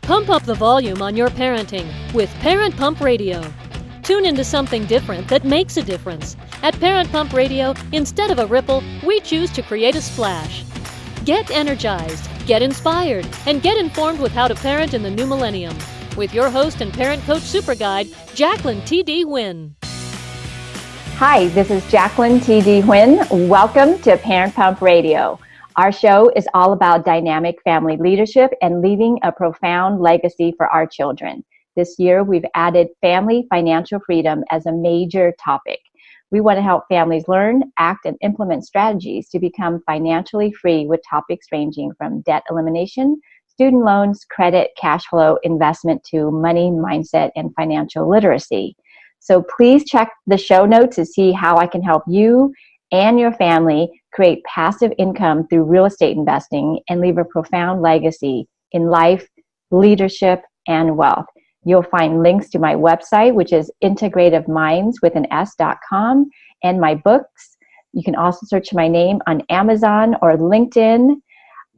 Pump up the volume on your parenting with Parent Pump Radio. Tune into something different that makes a difference. At Parent Pump Radio, instead of a ripple, we choose to create a splash. Get energized, get inspired, and get informed with how to parent in the new millennium. With your host and parent coach super guide, Jacqueline T.D. Huynh. Hi, this is Jacqueline T.D. Huynh. Welcome to Parent Pump Radio. Our show is all about dynamic family leadership and leaving a profound legacy for our children. This year, we've added family financial freedom as a major topic. We want to help families learn, act, and implement strategies to become financially free with topics ranging from debt elimination, student loans, credit, cash flow, investment to money, mindset, and financial literacy. So please check the show notes to see how I can help you and your family create passive income through real estate investing and leave a profound legacy in life, leadership, and wealth. You'll find links to my website, which is integrativeminds.com, and my books. You can also search my name on Amazon or LinkedIn,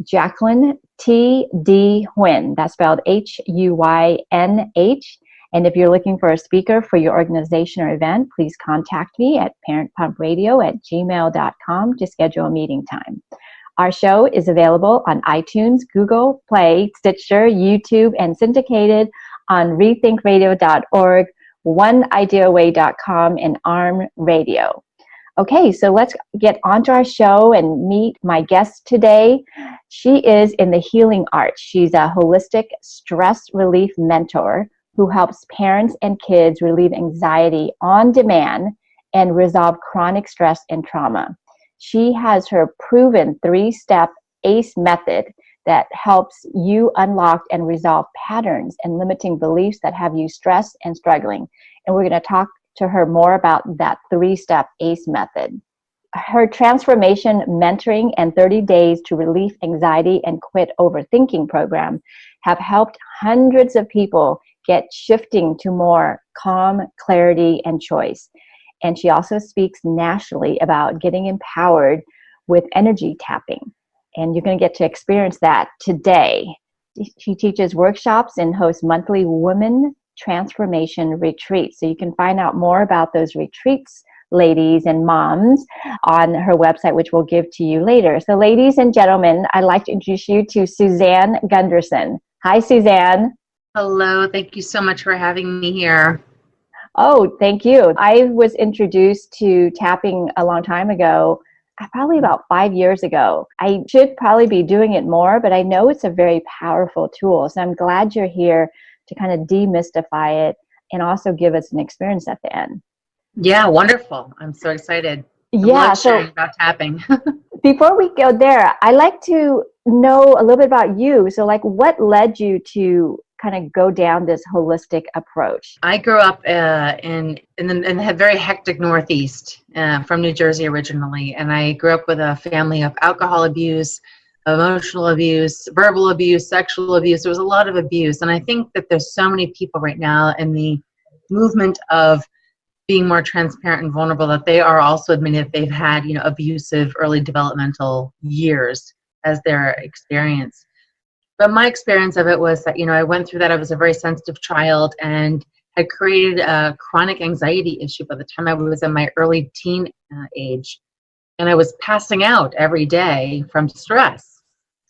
Jacqueline T.D. Huynh. That's spelled Huynh. And if you're looking for a speaker for your organization or event, please contact me at parentpumpradio@gmail.com to schedule a meeting time. Our show is available on iTunes, Google Play, Stitcher, YouTube, and syndicated on rethinkradio.org, oneideaway.com, and ARM Radio. Okay, so let's get onto our show and meet my guest today. She is in the healing arts. She's a holistic stress relief mentor who helps parents and kids relieve anxiety on demand and resolve chronic stress and trauma. She has her proven 3-step ACE method that helps you unlock and resolve patterns and limiting beliefs that have you stressed and struggling. And we're going to talk to her more about that 3-step ACE method. Her transformation mentoring and 30 days to relieve anxiety and quit overthinking program have helped hundreds of people get shifting to more calm, clarity, and choice. And she also speaks nationally about getting empowered with energy tapping. And you're going to get to experience that today. She teaches workshops and hosts monthly women transformation retreats. So you can find out more about those retreats, ladies and moms, on her website, which we'll give to you later. So ladies and gentlemen, I'd like to introduce you to Suzanne Gundersen. Hi, Suzanne. Hello. Thank you so much for having me here. Oh, thank you. I was introduced to tapping a long time ago, probably about 5 years ago. I should probably be doing it more, but I know it's a very powerful tool. So I'm glad you're here to kind of demystify it and also give us an experience at the end. Yeah, wonderful. I'm so excited. I love sharing about tapping. Before we go there, I like to know a little bit about you. So like, what led you to kind of go down this holistic approach? I grew up in the very hectic Northeast, from New Jersey originally, and I grew up with a family of alcohol abuse, emotional abuse, verbal abuse, sexual abuse. There was a lot of abuse, and I think that there's so many people right now in the movement of being more transparent and vulnerable that they are also admitting that they've had, abusive early developmental years as their experience. But my experience of it was that, I went through that. I was a very sensitive child and had created a chronic anxiety issue by the time I was in my early teen age. And I was passing out every day from stress.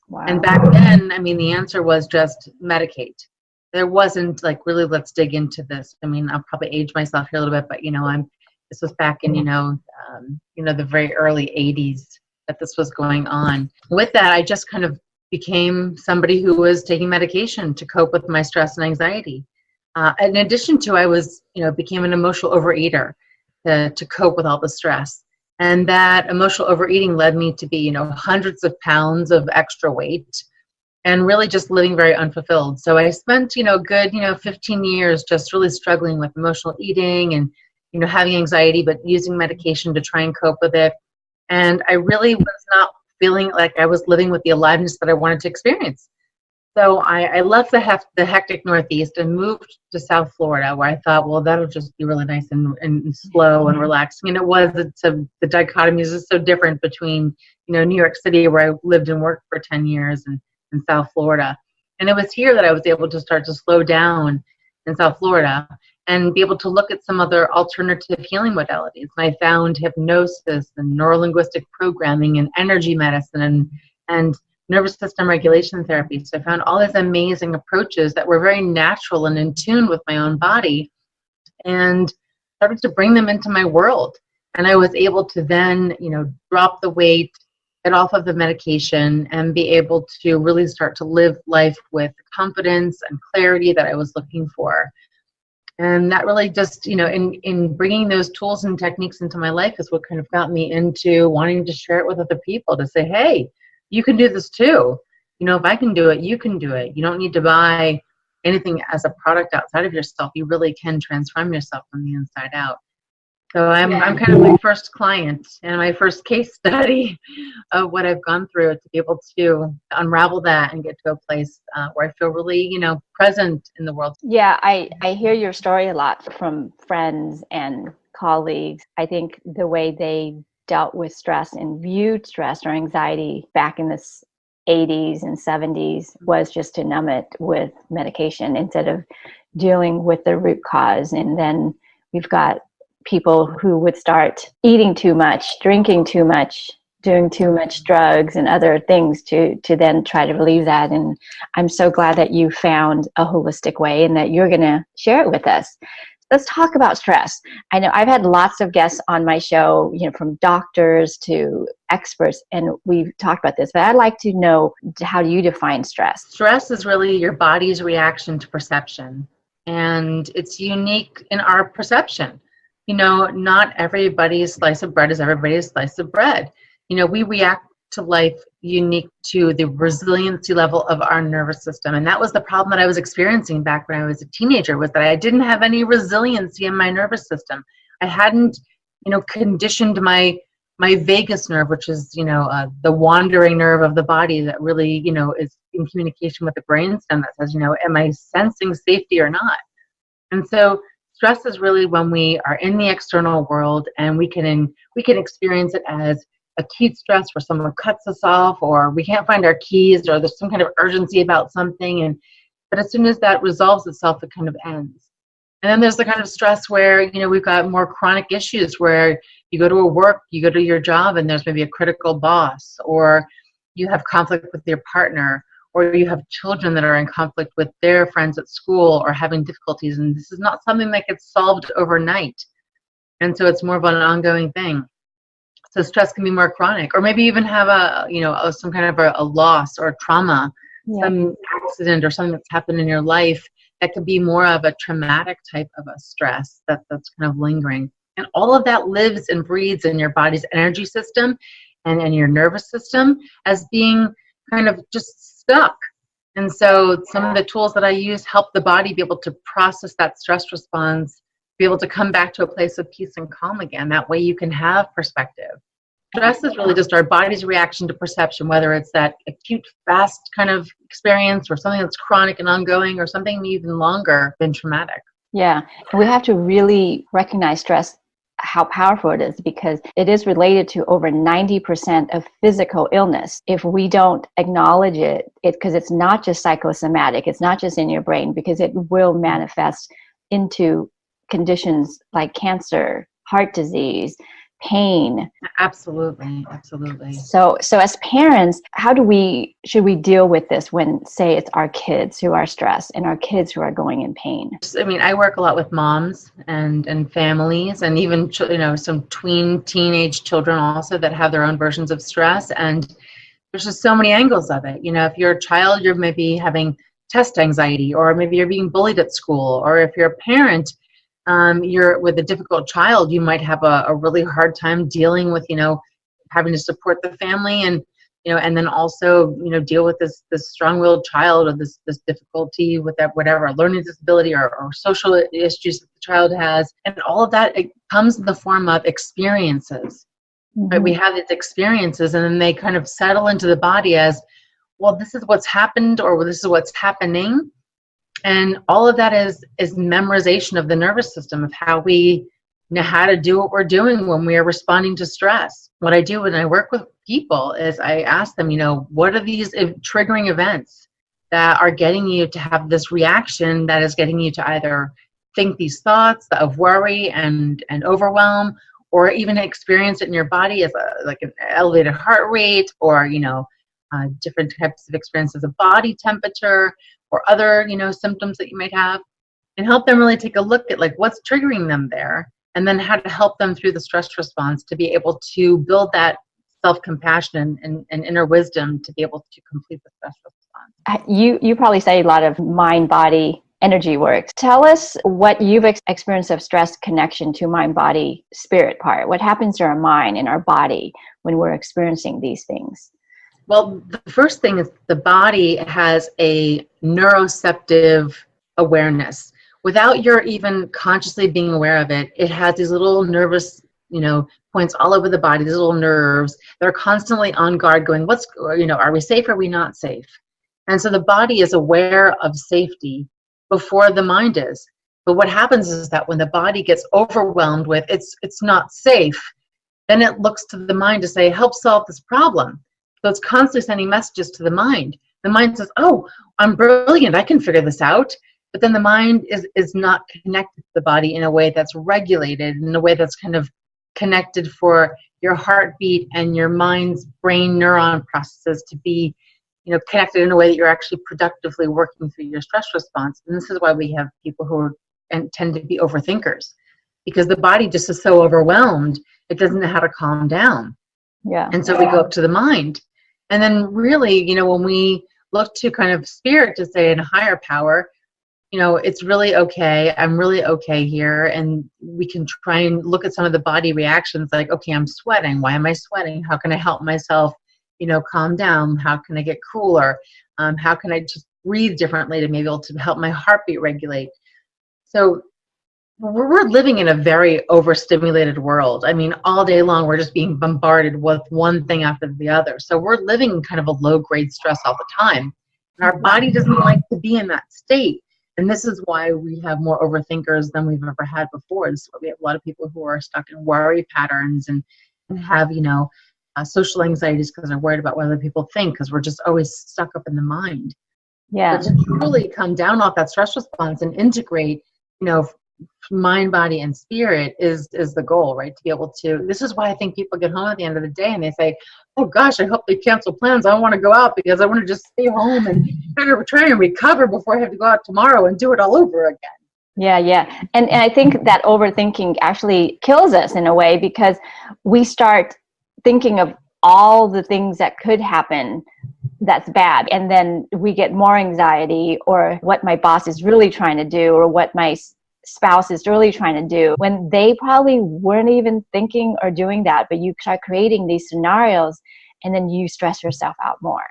Wow. And back then, the answer was just medicate. There wasn't like, really, let's dig into this. I'll probably age myself here a little bit, but, this was back in, the very early 80s that this was going on. With that, I just kind of became somebody who was taking medication to cope with my stress and anxiety. In addition to, I was, became an emotional overeater to cope with all the stress. And that emotional overeating led me to be, hundreds of pounds of extra weight and really just living very unfulfilled. So I spent, good, 15 years just really struggling with emotional eating and, having anxiety, but using medication to try and cope with it. And I really was not feeling like I was living with the aliveness that I wanted to experience. So I left the hectic Northeast and moved to South Florida, where I thought, well, that'll just be really nice and slow and relaxing. And it was. The dichotomy is just so different between, New York City, where I lived and worked for 10 years, and South Florida. And it was here that I was able to start to slow down in South Florida and be able to look at some other alternative healing modalities. And I found hypnosis and neurolinguistic programming and energy medicine and nervous system regulation therapy. So I found all these amazing approaches that were very natural and in tune with my own body, and started to bring them into my world. And I was able to then, drop the weight, get off of the medication, and be able to really start to live life with confidence and clarity that I was looking for. And that really just, in bringing those tools and techniques into my life is what kind of got me into wanting to share it with other people, to say, hey, you can do this too. If I can do it, you can do it. You don't need to buy anything as a product outside of yourself. You really can transform yourself from the inside out. So I'm kind of my first client and my first case study of what I've gone through to be able to unravel that and get to a place where I feel really, present in the world. Yeah, I hear your story a lot from friends and colleagues. I think the way they dealt with stress and viewed stress or anxiety back in the 80s and 70s was just to numb it with medication instead of dealing with the root cause. And then we've got people who would start eating too much, drinking too much, doing too much drugs and other things to then try to relieve that. And I'm so glad that you found a holistic way and that you're going to share it with us. Let's talk about stress. I know I've had lots of guests on my show, from doctors to experts, and we've talked about this, but I'd like to know, how do you define stress? Stress is really your body's reaction to perception, and it's unique in our perception. Not everybody's slice of bread is everybody's slice of bread. We react to life unique to the resiliency level of our nervous system. And that was the problem that I was experiencing back when I was a teenager, was that I didn't have any resiliency in my nervous system. I hadn't, conditioned my vagus nerve, which is, the wandering nerve of the body that really, is in communication with the brainstem that says, am I sensing safety or not? And so stress is really when we are in the external world and we can experience it as acute stress where someone cuts us off, or we can't find our keys, or there's some kind of urgency about something. But as soon as that resolves itself, it kind of ends. And then there's the kind of stress where, we've got more chronic issues where you go to your job and there's maybe a critical boss, or you have conflict with your partner, or you have children that are in conflict with their friends at school or having difficulties. And this is not something that gets solved overnight. And so it's more of an ongoing thing. So stress can be more chronic, or maybe even have some kind of a loss or trauma, some accident or something that's happened in your life that could be more of a traumatic type of a stress that's kind of lingering. And all of that lives and breathes in your body's energy system and your nervous system as being kind of just stuck. And so some of the tools that I use help the body be able to process that stress response, be able to come back to a place of peace and calm again. That way you can have perspective. Stress is really just our body's reaction to perception, whether it's that acute, fast kind of experience or something that's chronic and ongoing, or something even longer than traumatic. Yeah. And we have to really recognize stress, how powerful it is, because it is related to over 90% of physical illness. If we don't acknowledge it, because it's not just psychosomatic, it's not just in your brain, because it will manifest into conditions like cancer, heart disease, pain. Absolutely. So as parents, should we deal with this when, say, it's our kids who are stressed and our kids who are going in pain? I work a lot with moms and families, and even some teenage children also that have their own versions of stress. And there's just so many angles of it. If you're a child, you're maybe having test anxiety, or maybe you're being bullied at school, or if you're a parent, you're with a difficult child, you might have a really hard time dealing with, having to support the family and then also, deal with this strong-willed child, or this difficulty with that, whatever, learning disability or social issues that the child has. And all of that, it comes in the form of experiences. Mm-hmm. Right? We have these experiences, and then they kind of settle into the body as, well, this is what's happened, or this is what's happening. And all of that is memorization of the nervous system, of how we know how to do what we're doing when we are responding to stress. What I do when I work with people is I ask them, what are these triggering events? that are getting you to have this reaction that is getting you to either think these thoughts of worry and overwhelm, or even experience it in your body as like an elevated heart rate, or different types of experiences of body temperature or other symptoms that you might have, and help them really take a look at like what's triggering them there, and then how to help them through the stress response to be able to build that self-compassion and inner wisdom to be able to complete the stress response. You probably study a lot of mind-body energy work. Tell us what you've experienced of stress connection to mind-body spirit part. What happens to our mind and our body when we're experiencing these things? Well, the first thing is the body has a neuroceptive awareness. Without your even consciously being aware of it, it has these little nervous, points all over the body, these little nerves that are constantly on guard going, are we safe? Are we not safe? And so the body is aware of safety before the mind is. But what happens is that when the body gets overwhelmed with it's not safe, then it looks to the mind to say, help solve this problem. So it's constantly sending messages to the mind. The mind says, oh, I'm brilliant, I can figure this out. But then the mind is not connected to the body in a way that's regulated, in a way that's kind of connected for your heartbeat and your mind's brain neuron processes to be connected in a way that you're actually productively working through your stress response. And this is why we have people who tend to be overthinkers, because the body just is so overwhelmed, it doesn't know how to calm down. Yeah. And so we go up to the mind. And then really, when we look to kind of spirit to say in a higher power, it's really okay. I'm really okay here. And we can try and look at some of the body reactions like, okay, I'm sweating. Why am I sweating? How can I help myself, calm down? How can I get cooler? How can I just breathe differently to maybe able to help my heartbeat regulate? So we're living in a very overstimulated world. I mean, all day long, we're just being bombarded with one thing after the other. So we're living in kind of a low-grade stress all the time. And our body doesn't like to be in that state. And this is why we have more overthinkers than we've ever had before. This is why we have a lot of people who are stuck in worry patterns and have, social anxieties because they're worried about what other people think, because we're just always stuck up in the mind. Yeah. But to truly come down off that stress response and integrate, mind, body, and spirit is the goal, right? To be able to, this is why I think people get home at the end of the day and they say, oh gosh, I hope they cancel plans. I don't want to go out because I want to just stay home and try and recover before I have to go out tomorrow and do it all over again. Yeah. And I think that overthinking actually kills us in a way, because we start thinking of all the things that could happen that's bad. And then we get more anxiety, or what my boss is really trying to do, or what my spouse is really trying to do, when they probably weren't even thinking or doing that. But you start creating these scenarios, and then you stress yourself out more.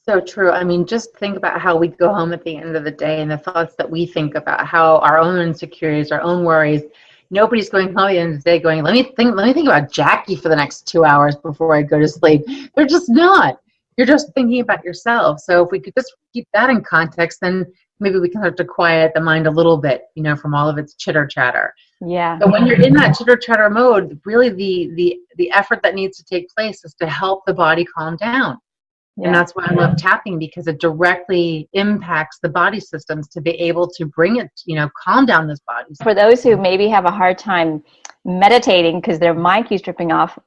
So true. I mean, just think about how we go home at the end of the day and the thoughts that we think about, how our own insecurities, our own worries. Nobody's going home at the end of the day going, let me think about Jackie for the next 2 hours before I go to sleep. They're just not. You're just thinking about yourself. So if we could just keep that in context, then maybe we can start to quiet the mind a little bit, from all of its chitter chatter. Yeah. But when you're in that chitter chatter mode, really the effort that needs to take place is to help the body calm down. Yeah. And that's why I love tapping, because it directly impacts the body systems to be able to bring it, calm down those bodies. For those who maybe have a hard time meditating because their mind keeps tripping off,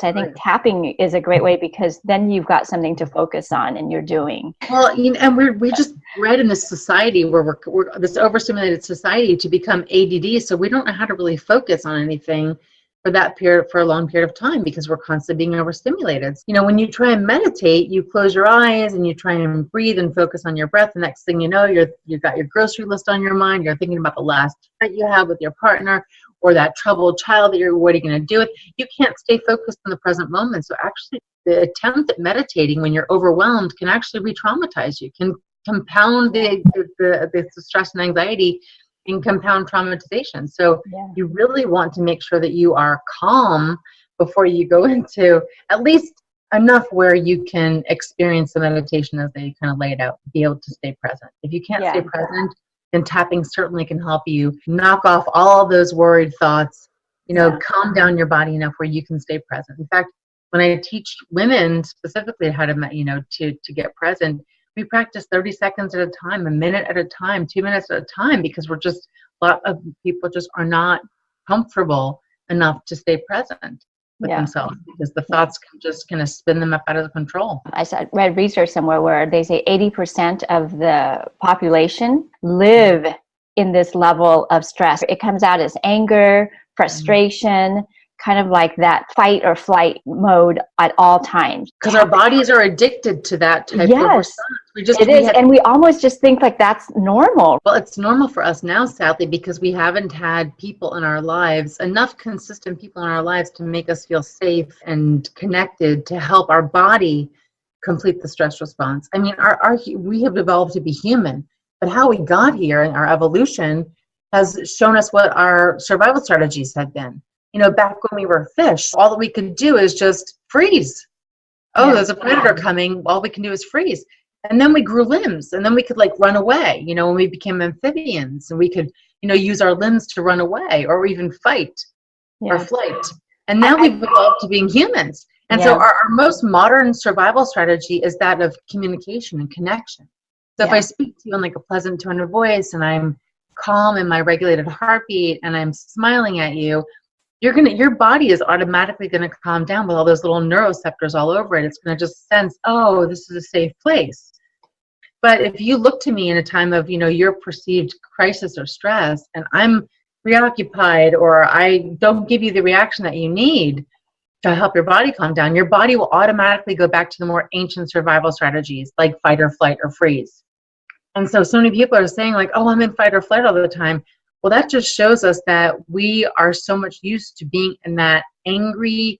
I think tapping is a great way, because then you've got something to focus on and you're doing. Well, and we just bred in this society where we're this overstimulated society to become ADD, so we don't know how to really focus on anything for a long period of time, because we're constantly being overstimulated. When you try and meditate, you close your eyes and you try and breathe and focus on your breath. The next thing you know, you've got your grocery list on your mind. You're thinking about the last fight you had with your partner, or that troubled child that what are you going to do with? You can't stay focused in the present moment. So actually, the attempt at meditating when you're overwhelmed can actually re-traumatize you, can compound the stress and anxiety, and compound traumatization. So you really want to make sure that you are calm before you go into at least enough where you can experience the meditation as they kind of lay it out, be able to stay present. If you can't stay present, then tapping certainly can help you knock off all those worried thoughts, calm down your body enough where you can stay present. In fact, when I teach women specifically how to, to get present, We practice 30 seconds at a time, a minute at a time, 2 minutes at a time, because a lot of people just are not comfortable enough to stay present with themselves, because the thoughts can just kind of spin them up out of control. Read research somewhere where they say 80% of the population live in this level of stress. It comes out as anger, frustration, kind of like that fight or flight mode at all times. Because our bodies are addicted to that type of response. And we almost just think like that's normal. Well, it's normal for us now, sadly, because we haven't had people in our lives, enough consistent people in our lives to make us feel safe and connected to help our body complete the stress response. I mean, we have evolved to be human, but how we got here in our evolution has shown us what our survival strategies have been. You know, back when we were fish, all that we could do is just freeze. Oh, there's a predator coming. All we can do is freeze. And then we grew limbs, and then we could like run away, you know, when we became amphibians, and we could, you know, use our limbs to run away or even fight or flight. And now we've evolved to being humans. And so our most modern survival strategy is that of communication and connection. So if I speak to you in like a pleasant tone of voice, and I'm calm in my regulated heartbeat, and I'm smiling at you, your body is automatically going to calm down with all those little neuroreceptors all over it. It's going to just sense, oh, this is a safe place. But if you look to me in a time of, you know, your perceived crisis or stress, and I'm preoccupied, or I don't give you the reaction that you need to help your body calm down, your body will automatically go back to the more ancient survival strategies like fight or flight or freeze. And so many people are saying like, oh, I'm in fight or flight all the time. Well, that just shows us that we are so much used to being in that angry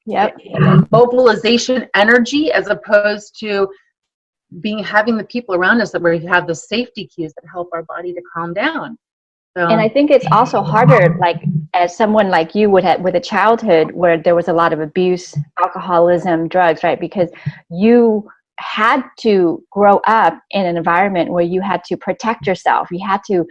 mobilization energy, as opposed to having the people around us that where we have the safety cues that help our body to calm down. So, and I think it's also harder, like as someone like you would have with a childhood where there was a lot of abuse, alcoholism, drugs, right? Because you had to grow up in an environment where you had to protect yourself. You had to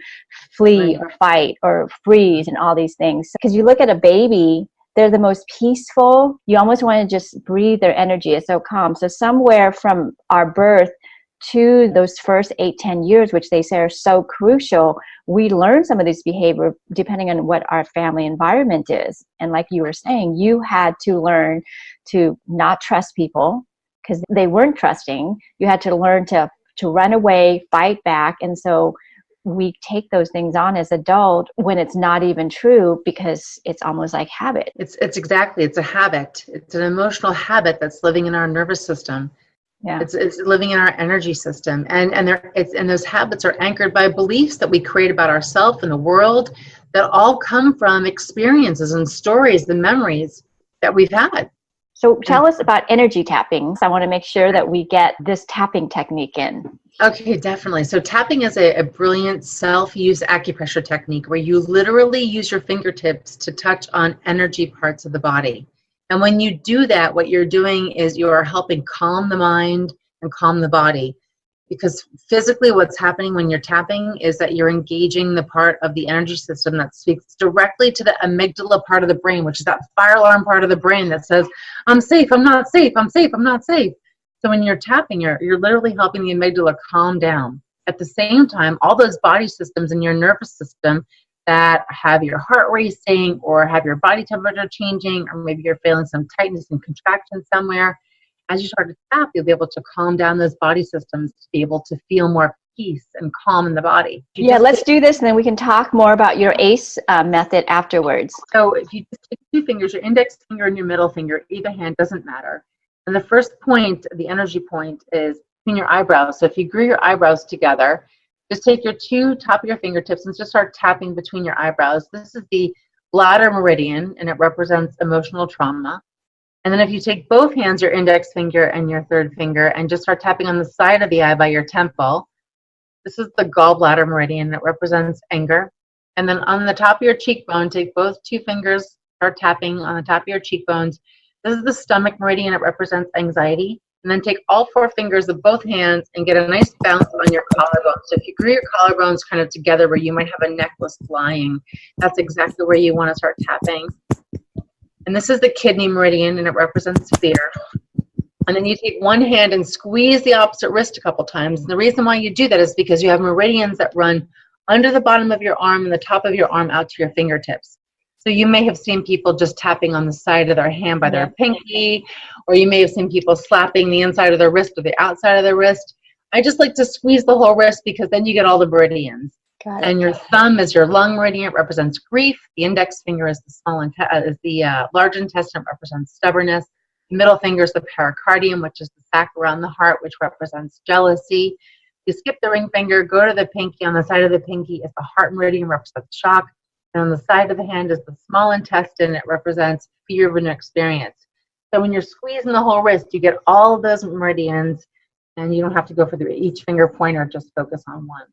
flee or fight or freeze and all these things. Because you look at a baby, they're the most peaceful. You almost want to just breathe their energy. It's so calm. So somewhere from our birth to those first 8-10 years, which they say are so crucial, we learn some of this behavior depending on what our family environment is. And like you were saying, you had to learn to not trust people because they weren't trusting. You had to learn to run away, fight back. And so we take those things on as adult when it's not even true, because it's almost like habit. It's a habit. It's an emotional habit that's living in our nervous system. Yeah. It's living in our energy system. And those habits are anchored by beliefs that we create about ourselves and the world that all come from experiences and stories and memories that we've had. So tell us about energy tapping. So I want to make sure that we get this tapping technique in. Okay, definitely. So tapping is a brilliant self-use acupressure technique where you literally use your fingertips to touch on energy parts of the body. And when you do that, what you're doing is you are helping calm the mind and calm the body. Because physically what's happening when you're tapping is that you're engaging the part of the energy system that speaks directly to the amygdala part of the brain, which is that fire alarm part of the brain that says, I'm safe, I'm not safe, I'm safe, I'm not safe. So when you're tapping, you're literally helping the amygdala calm down. At the same time, all those body systems in your nervous system that have your heart racing or have your body temperature changing, or maybe you're feeling some tightness and contraction somewhere, as you start to tap, you'll be able to calm down those body systems to be able to feel more peace and calm in the body. Let's do this, and then we can talk more about your ACE method afterwards. So if you just take 2 fingers, your index finger and your middle finger, either hand, doesn't matter. And the first point, the energy point, is between your eyebrows. So if you glue your eyebrows together, just take your 2 top of your fingertips and just start tapping between your eyebrows. This is the bladder meridian, and it represents emotional trauma. And then if you take both hands, your index finger and your third finger, and just start tapping on the side of the eye by your temple, this is the gallbladder meridian that represents anger. And then on the top of your cheekbone, take both 2 fingers, start tapping on the top of your cheekbones. This is the stomach meridian. It represents anxiety. And then take all 4 fingers of both hands and get a nice bounce on your collarbone. So if you glue your collarbones kind of together where you might have a necklace flying, that's exactly where you want to start tapping. And this is the kidney meridian, and it represents fear. And then you take one hand and squeeze the opposite wrist a couple times. And the reason why you do that is because you have meridians that run under the bottom of your arm and the top of your arm out to your fingertips. So you may have seen people just tapping on the side of their hand by their pinky, or you may have seen people slapping the inside of their wrist or the outside of their wrist. I just like to squeeze the whole wrist because then you get all the meridians. And your thumb is your lung meridian, it represents grief. The index finger is the large intestine, represents stubbornness. The middle finger is the pericardium, which is the sac around the heart, which represents jealousy. You skip the ring finger, go to the pinky. On the side of the pinky is the heart meridian, represents shock. And on the side of the hand is the small intestine. It represents fear of an experience. So when you're squeezing the whole wrist, you get all of those meridians, and you don't have to go for each finger pointer, just focus on one.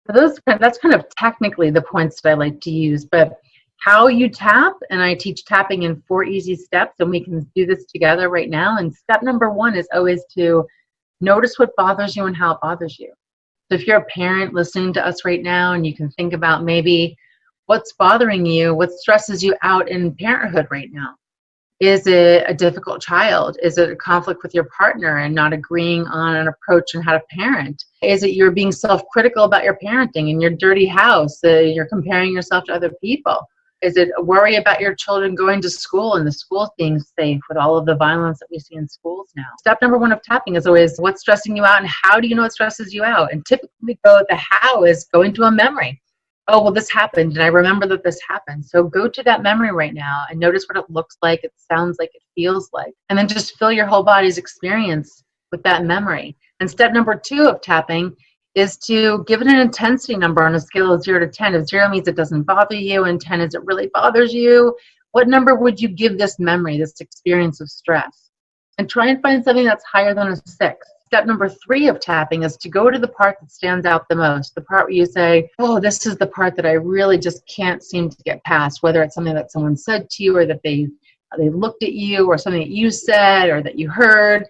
So that's kind of technically the points that I like to use. But how you tap, and I teach tapping in 4 easy steps, and we can do this together right now. And step number 1 is always to notice what bothers you and how it bothers you. So if you're a parent listening to us right now, and you can think about maybe what's bothering you, what stresses you out in parenthood right now. Is it a difficult child? Is it a conflict with your partner and not agreeing on an approach on how to parent? Is it you're being self-critical about your parenting in your dirty house? You're comparing yourself to other people? Is it a worry about your children going to school and the schools being safe with all of the violence that we see in schools now? Step number 1 of tapping is always what's stressing you out and how do you know what stresses you out? And typically the how is go into a memory. Oh, well, this happened, and I remember that this happened. So go to that memory right now and notice what it looks like, it sounds like, it feels like. And then just fill your whole body's experience with that memory. And step number 2 of tapping is to give it an intensity number on a scale of 0 to 10. If 0 means it doesn't bother you, and 10 is it really bothers you, what number would you give this memory, this experience of stress? And try and find something that's higher than a 6. Step number 3 of tapping is to go to the part that stands out the most, the part where you say, oh, this is the part that I really just can't seem to get past, whether it's something that someone said to you or that they looked at you or something that you said or that you heard,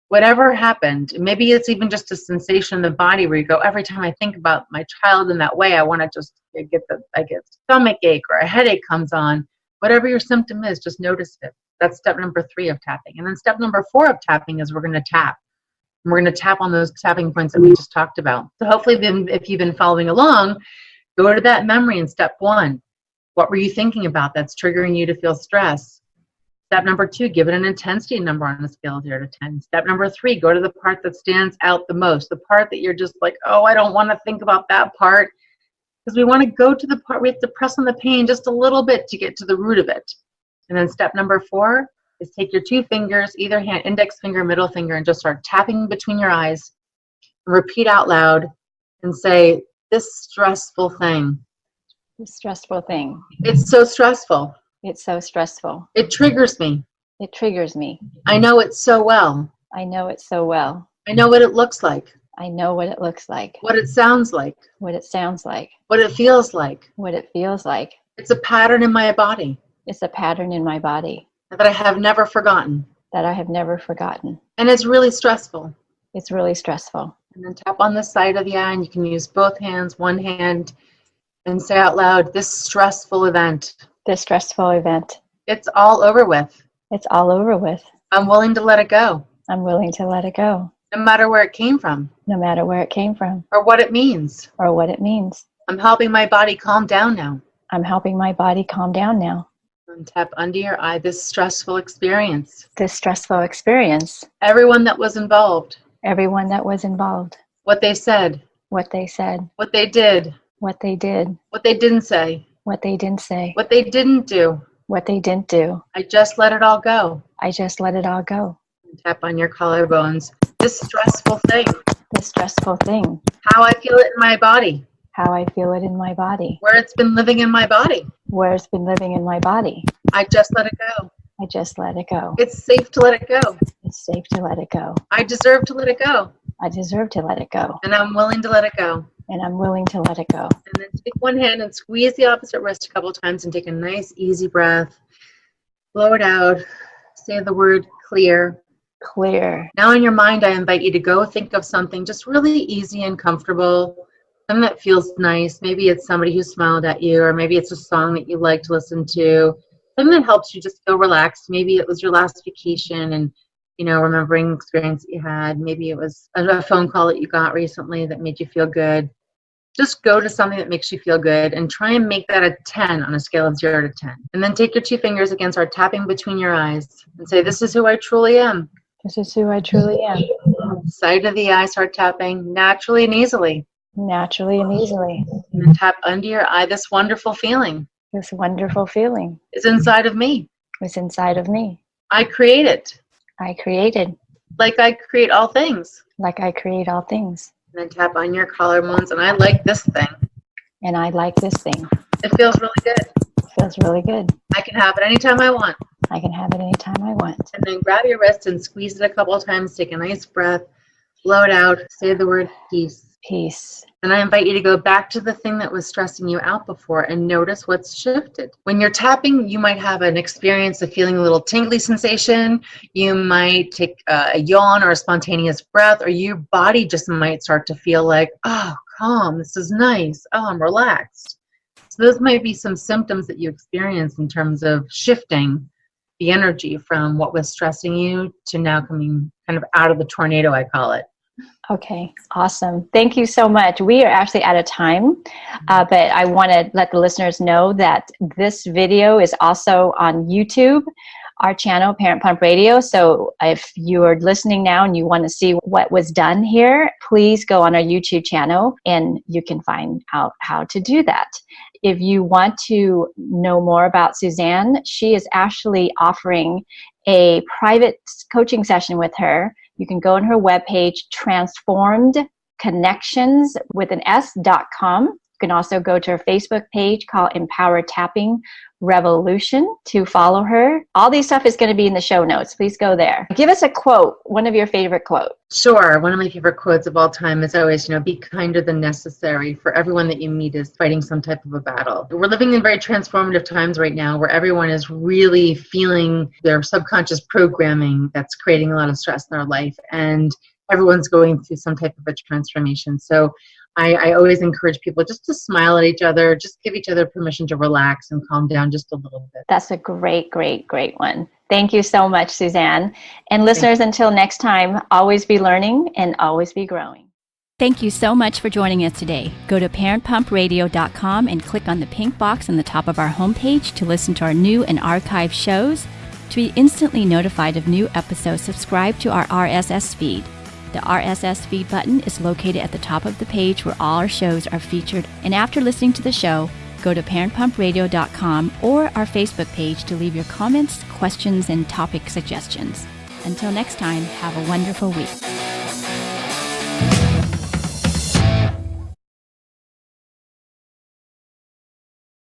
whatever happened. Maybe it's even just a sensation in the body where you go, every time I think about my child in that way, I want to just I get stomach ache or a headache comes on. Whatever your symptom is, just notice it. That's step number 3 of tapping. And then step number 4 of tapping is we're going to tap. We're going to tap on those tapping points that we just talked about. So hopefully, if you've been following along, go to that memory in step 1. What were you thinking about that's triggering you to feel stress? Step number 2, give it an intensity number on a scale of 0 to 10. Step number 3, go to the part that stands out the most, the part that you're just like, oh, I don't want to think about that part. Because we want to go to the part, we have to press on the pain just a little bit to get to the root of it. And then step number 4, is take your 2 fingers, either hand, index finger, middle finger, and just start tapping between your eyes. And repeat out loud and say, this stressful thing. This stressful thing. It's so stressful. It's so stressful. It triggers me. It triggers me. I know it so well. I know it so well. I know what it looks like. I know what it looks like. What it sounds like. What it sounds like. What it feels like. What it feels like. It's a pattern in my body. It's a pattern in my body. That I have never forgotten. That I have never forgotten. And it's really stressful. It's really stressful. And then tap on the side of the eye, and you can use both hands, one hand, and say out loud, this stressful event. This stressful event. It's all over with. It's all over with. I'm willing to let it go. I'm willing to let it go. No matter where it came from. No matter where it came from. Or what it means. Or what it means. I'm helping my body calm down now. I'm helping my body calm down now. And tap under your eye this stressful experience. This stressful experience. Everyone that was involved. Everyone that was involved. What they said. What they said. What they did. What they did. What they didn't say. What they didn't say. What they didn't do. What they didn't do. I just let it all go. I just let it all go. And tap on your collarbones. This stressful thing. This stressful thing. How I feel it in my body. How I feel it in my body. Where it's been living in my body. Where it's been living in my body. I just let it go. I just let it go. It's safe to let it go. It's safe to let it go. I deserve to let it go. I deserve to let it go. And I'm willing to let it go. And I'm willing to let it go. And then take one hand and squeeze the opposite wrist a couple of times and take a nice easy breath. Blow it out. Say the word clear. Clear. Now in your mind, I invite you to go think of something just really easy and comfortable. Something that feels nice. Maybe it's somebody who smiled at you, or maybe it's a song that you like to listen to. Something that helps you just feel relaxed. Maybe it was your last vacation and remembering experience that you had. Maybe it was a phone call that you got recently that made you feel good. Just go to something that makes you feel good and try and make that a 10 on a scale of 0 to 10. And then take your 2 fingers again, start tapping between your eyes and say, this is who I truly am. This is who I truly am. Side of the eye, start tapping naturally and easily. Naturally and easily. And then tap under your eye. This wonderful feeling. This wonderful feeling is inside of me. is inside of me. I create it. I created. Like I create all things. Like I create all things. And then tap on your collarbones, and I like this thing. And I like this thing. It feels really good. It feels really good. I can have it anytime I want. I can have it anytime I want. And then grab your wrist and squeeze it a couple of times. Take a nice breath. Blow it out. Say the word peace. Peace. And I invite you to go back to the thing that was stressing you out before and notice what's shifted. When you're tapping, you might have an experience of feeling a little tingly sensation. You might take a yawn or a spontaneous breath, or your body just might start to feel like, oh, calm, this is nice. Oh, I'm relaxed. So those might be some symptoms that you experience in terms of shifting the energy from what was stressing you to now coming kind of out of the tornado, I call it. Okay, awesome. Thank you so much. We are actually out of time, but I want to let the listeners know that this video is also on YouTube, our channel, Parent Pump Radio. So if you are listening now and you want to see what was done here, please go on our YouTube channel and you can find out how to do that. If you want to know more about Suzanne, she is actually offering a private coaching session with her. You can go on her webpage, transformedconnections.com. You can also go to her Facebook page called Empower Tapping Revolution to follow her. All these stuff is going to be in the show notes. Please go there. Give us a quote, one of your favorite quotes. Sure. One of my favorite quotes of all time is always, be kinder than necessary. For everyone that you meet is fighting some type of a battle. We're living in very transformative times right now where everyone is really feeling their subconscious programming that's creating a lot of stress in their life. And everyone's going through some type of a transformation. So I always encourage people just to smile at each other, just give each other permission to relax and calm down just a little bit. That's a great, great, great one. Thank you so much, Suzanne. And listeners, until next time, always be learning and always be growing. Thank you so much for joining us today. Go to parentpumpradio.com and click on the pink box on the top of our homepage to listen to our new and archived shows. To be instantly notified of new episodes, subscribe to our RSS feed. The RSS feed button is located at the top of the page where all our shows are featured. And after listening to the show, go to parentpumpradio.com or our Facebook page to leave your comments, questions, and topic suggestions. Until next time, have a wonderful week.